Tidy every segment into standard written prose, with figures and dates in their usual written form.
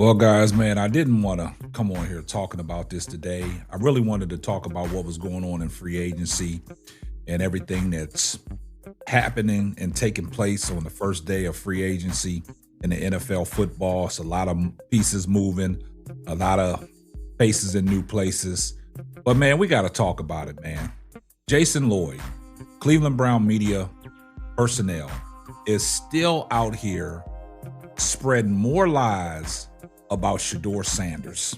Well, guys, man, I didn't want to come on here talking about this today. I really wanted to talk about what was going on in free agency and everything that's happening and taking place on the first day of free agency in the NFL football. It's a lot of pieces moving, a lot of faces in new places. But, man, we got to talk about it, man. Jason Lloyd, Cleveland Brown media personnel, is still out here spreading more lies about Shedeur Sanders.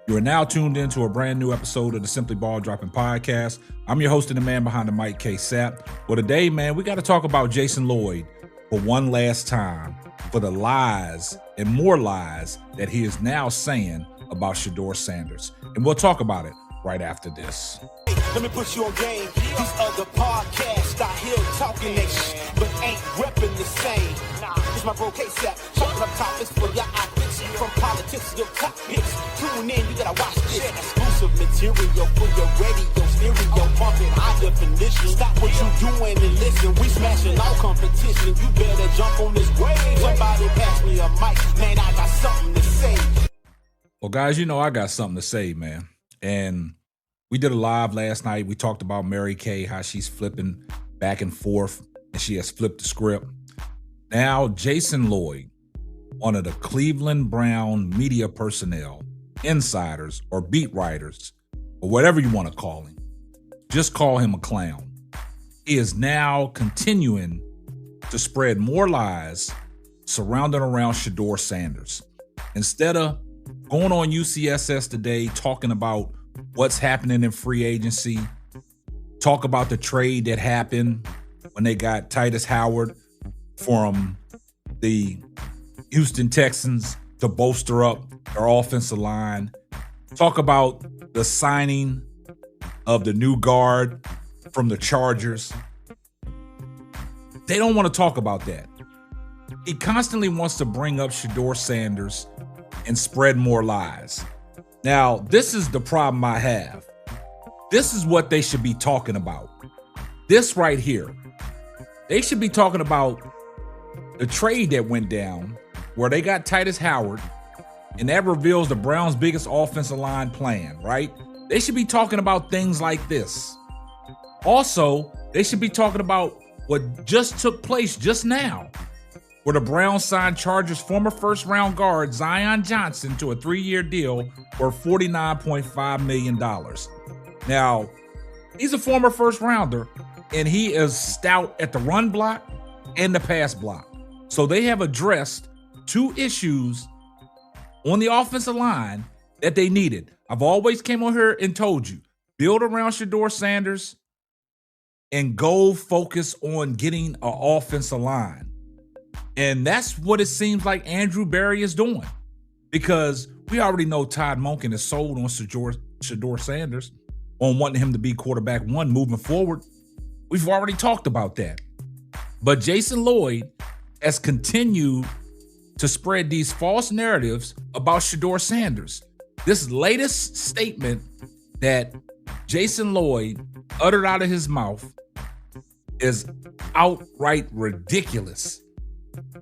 You are now tuned into a brand new episode of the Simply Ball Dropping Podcast. I'm your host and the man behind the mic, K. Sapp. Well, today, man, we got to talk about Jason Lloyd for one last time for the lies and more lies that he is now saying about Shedeur Sanders. And we'll talk about it right after this. Let me put you on game. These other podcasts out here talking that shit, but ain't repping the same. It's my bro K-Sapp. Chopping up topics for your optics. From politics to your topics. Tune in, you gotta watch this. Exclusive material for your radio stereo. Pumping high definition. Stop what you doing and listen. We smashing all competition. You better jump on this wave. Somebody pass me a mic. Man, I got something to say. Well, guys, you know I got something to say, man. And we did a live last night. We talked about Mary Kay, how she's flipping back and forth, and she has flipped the script. Now, Jason Lloyd, one of the Cleveland Brown media personnel, insiders or beat writers, or whatever you want to call him, just call him a clown. He is now continuing to spread more lies surrounding around Shedeur Sanders. Instead of going on UCSS today talking about what's happening in free agency, talk about the trade that happened when they got Titus Howard from the Houston Texans to bolster up their offensive line, talk about the signing of the new guard from the Chargers. They don't want to talk about that. He constantly wants to bring up Shedeur Sanders and spread more lies. Now, this is the problem I have. This is what they should be talking about. This right here. They should be talking about the trade that went down where they got Titus Howard, and that reveals the Browns' biggest offensive line plan, right? They should be talking about things like this. Also, they should be talking about what just took place just now, where the Browns signed Chargers' former first-round guard Zion Johnson to a 3-year deal worth $49.5 million. Now, he's a former first-rounder, and he is stout at the run block and the pass block. So they have addressed two issues on the offensive line that they needed. I've always came on here and told you, build around Shedeur Sanders and go focus on getting an offensive line. And that's what it seems like Andrew Berry is doing, because we already know Todd Monken is sold on Shedeur Sanders, on wanting him to be quarterback one moving forward. We've already talked about that. But Jason Lloyd has continued to spread these false narratives about Shedeur Sanders. This latest statement that Jason Lloyd uttered out of his mouth is outright ridiculous.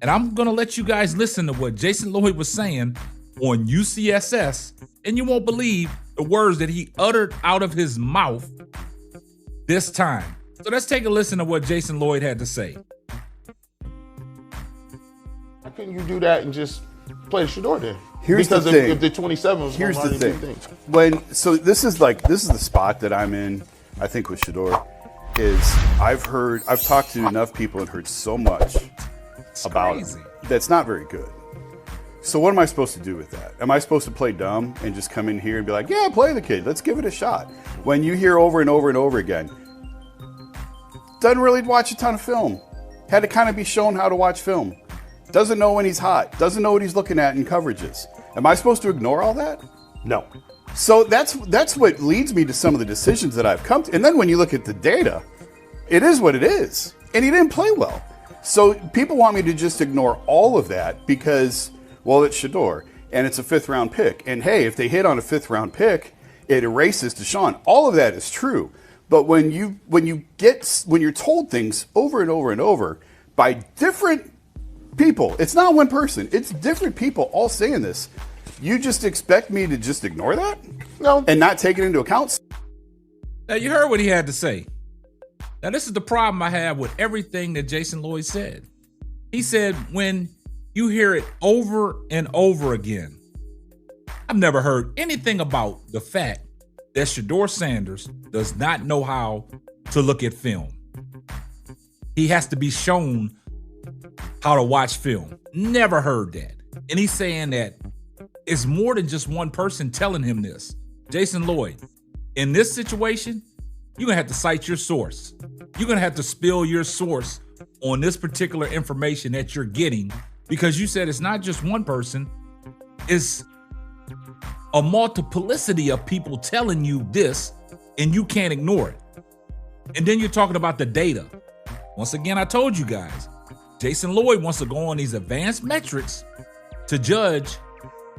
And I'm going to let you guys listen to what Jason Lloyd was saying on UCSS, and you won't believe the words that he uttered out of his mouth this time. So let's take a listen to what Jason Lloyd had to say. How can you do that and just play Shedeur then? Here's because the thing. if the 27 was Here's the thing. This is the spot that I'm in, I think, with Shedeur, is I've talked to enough people and heard so much about it that's not very good. So what am I supposed to do with that? Am I supposed to play dumb and just come in here and be like, yeah, play the kid, let's give it a shot? When you hear over and over and over again, doesn't really watch a ton of film, had to kind of be shown how to watch film, doesn't know when he's hot, doesn't know what he's looking at in coverages. Am I supposed to ignore all that? No. So that's what leads me to some of the decisions that I've come to. And then when you look at the data, it is what it is. And he didn't play well. So people want me to just ignore all of that because, well, it's Shedeur and it's a 5th round pick. And hey, if they hit on a 5th round pick, it erases Deshaun. All of that is true. But when you're told things over and over and over by different people. It's not one person. It's different people all saying this. You just expect me to just ignore that? No. And not take it into account? Now, you heard what he had to say. Now, this is the problem I have with everything that Jason Lloyd said. He said, when you hear it over and over again, I've never heard anything about the fact that Shedeur Sanders does not know how to look at film. He has to be shown how to watch film. Never heard that. And he's saying that it's more than just one person telling him this. Jason Lloyd, in this situation, you're gonna have to cite your source. You're gonna have to spill your source on this particular information that you're getting, because you said it's not just one person, it's a multiplicity of people telling you this, and you can't ignore it. And then you're talking about the data. Once again, I told you guys, Jason Lloyd wants to go on these advanced metrics to judge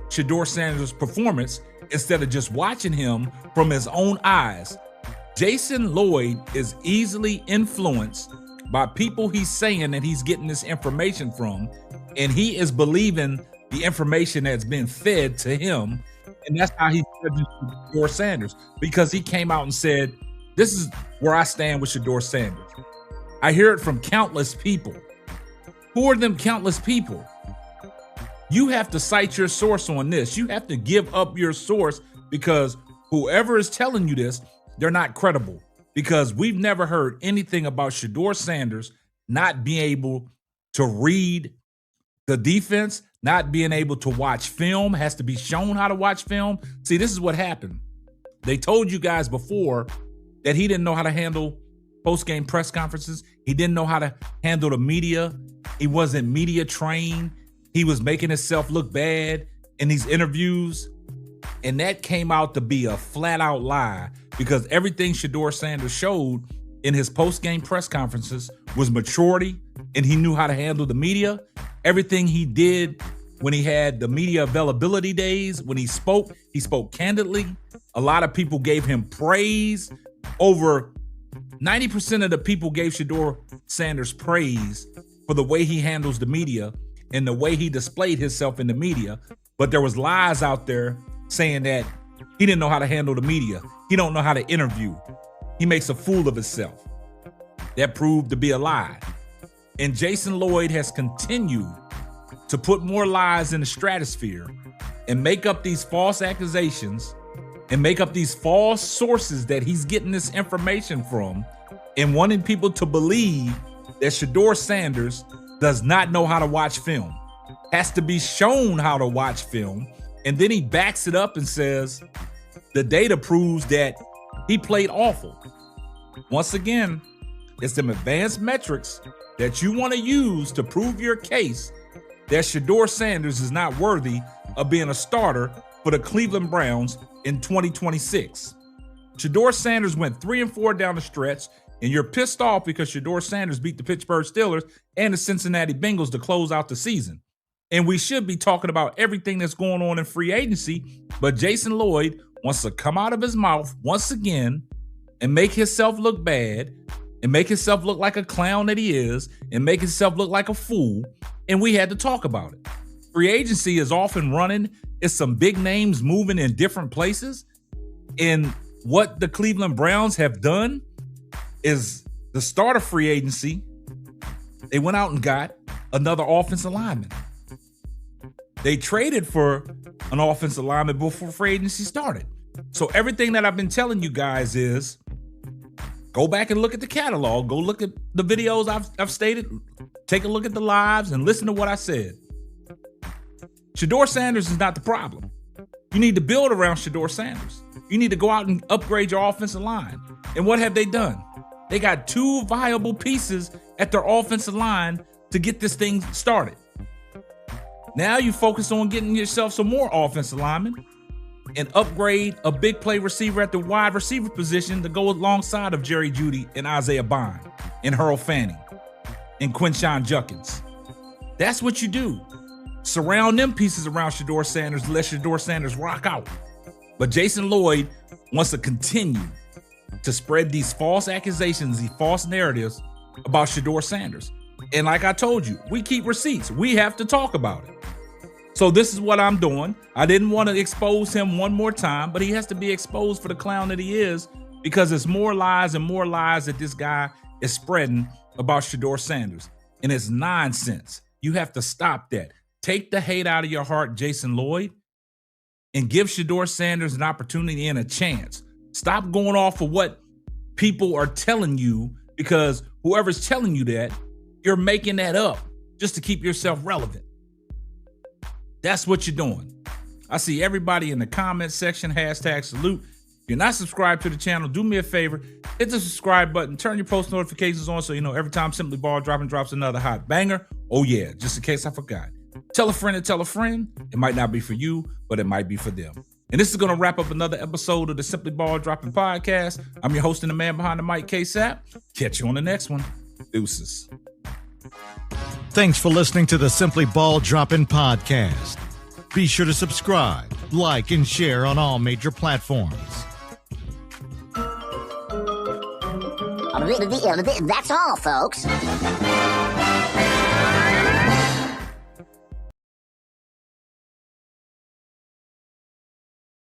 Shedeur Sanders' performance instead of just watching him from his own eyes. Jason Lloyd is easily influenced by people he's saying that he's getting this information from, and he is believing the information that's been fed to him, and that's how he's judging Shedeur Sanders, because he came out and said, this is where I stand with Shedeur Sanders. I hear it from countless people. Who are them countless people? You have to cite your source on this. You have to give up your source, because whoever is telling you this, they're not credible, because we've never heard anything about Shedeur Sanders not being able to read the defense, not being able to watch film, has to be shown how to watch film. See, this is what happened. They told you guys before that he didn't know how to handle post-game press conferences. He didn't know how to handle the media. He wasn't media trained. He was making himself look bad in these interviews. And that came out to be a flat out lie, because everything Shedeur Sanders showed in his post-game press conferences was maturity, and he knew how to handle the media. Everything he did when he had the media availability days, when he spoke candidly. A lot of people gave him praise. Over 90% of the people gave Shedeur Sanders praise for the way he handles the media and the way he displayed himself in the media. But there was lies out there saying that he didn't know how to handle the media. He don't know how to interview. He makes a fool of himself. That proved to be a lie. And Jason Lloyd has continued to put more lies in the stratosphere and make up these false accusations and make up these false sources that he's getting this information from, and wanting people to believe that Shedeur Sanders does not know how to watch film, has to be shown how to watch film. And then he backs it up and says the data proves that he played awful. Once again, it's them advanced metrics that you want to use to prove your case that Shedeur Sanders is not worthy of being a starter for the Cleveland Browns in 2026. Shedeur Sanders went 3-4 down the stretch, and you're pissed off because Shedeur Sanders beat the Pittsburgh Steelers and the Cincinnati Bengals to close out the season. And we should be talking about everything that's going on in free agency, but Jason Lloyd wants to come out of his mouth once again and make himself look bad and make himself look like a clown that he is and make himself look like a fool, and we had to talk about it. Free agency is off and running. It's some big names moving in different places, and what the Cleveland Browns have done is the start of free agency. They went out and got another offensive lineman. They traded for an offensive lineman before free agency started. So everything that I've been telling you guys is go back and look at the catalog. Go look at the videos I've stated. Take a look at the lives and listen to what I said. Shedeur Sanders is not the problem. You need to build around Shedeur Sanders. You need to go out and upgrade your offensive line. And what have they done? They got two viable pieces at their offensive line to get this thing started. Now you focus on getting yourself some more offensive linemen and upgrade a big play receiver at the wide receiver position to go alongside of Jerry Jeudy and Isaiah Bond and Earl Fanning and Quinshon Judkins. That's what you do. Surround them pieces around Shedeur Sanders, let Shedeur Sanders rock out. But Jason Lloyd wants to continue to spread these false accusations, these false narratives about Shedeur Sanders. And like I told you, we keep receipts. We have to talk about it. So this is what I'm doing. I didn't want to expose him one more time, but he has to be exposed for the clown that he is, because it's more lies and more lies that this guy is spreading about Shedeur Sanders. And it's nonsense. You have to stop that. Take the hate out of your heart, Jason Lloyd, and give Shedeur Sanders an opportunity and a chance. Stop going off of what people are telling you, because whoever's telling you that, you're making that up just to keep yourself relevant. That's what you're doing. I see everybody in the comment section, #salute. If you're not subscribed to the channel, do me a favor, hit the subscribe button, turn your post notifications on so you know every time Simply Ball drops another hot banger. Oh yeah, just in case I forgot. Tell a friend and tell a friend. It might not be for you, but it might be for them. And this is going to wrap up another episode of the Simply Ball Dropping Podcast. I'm your host and the man behind the mic, K-Sap. Catch you on the next one. Deuces. Thanks for listening to the Simply Ball Dropping Podcast. Be sure to subscribe, like, and share on all major platforms. That's all, folks.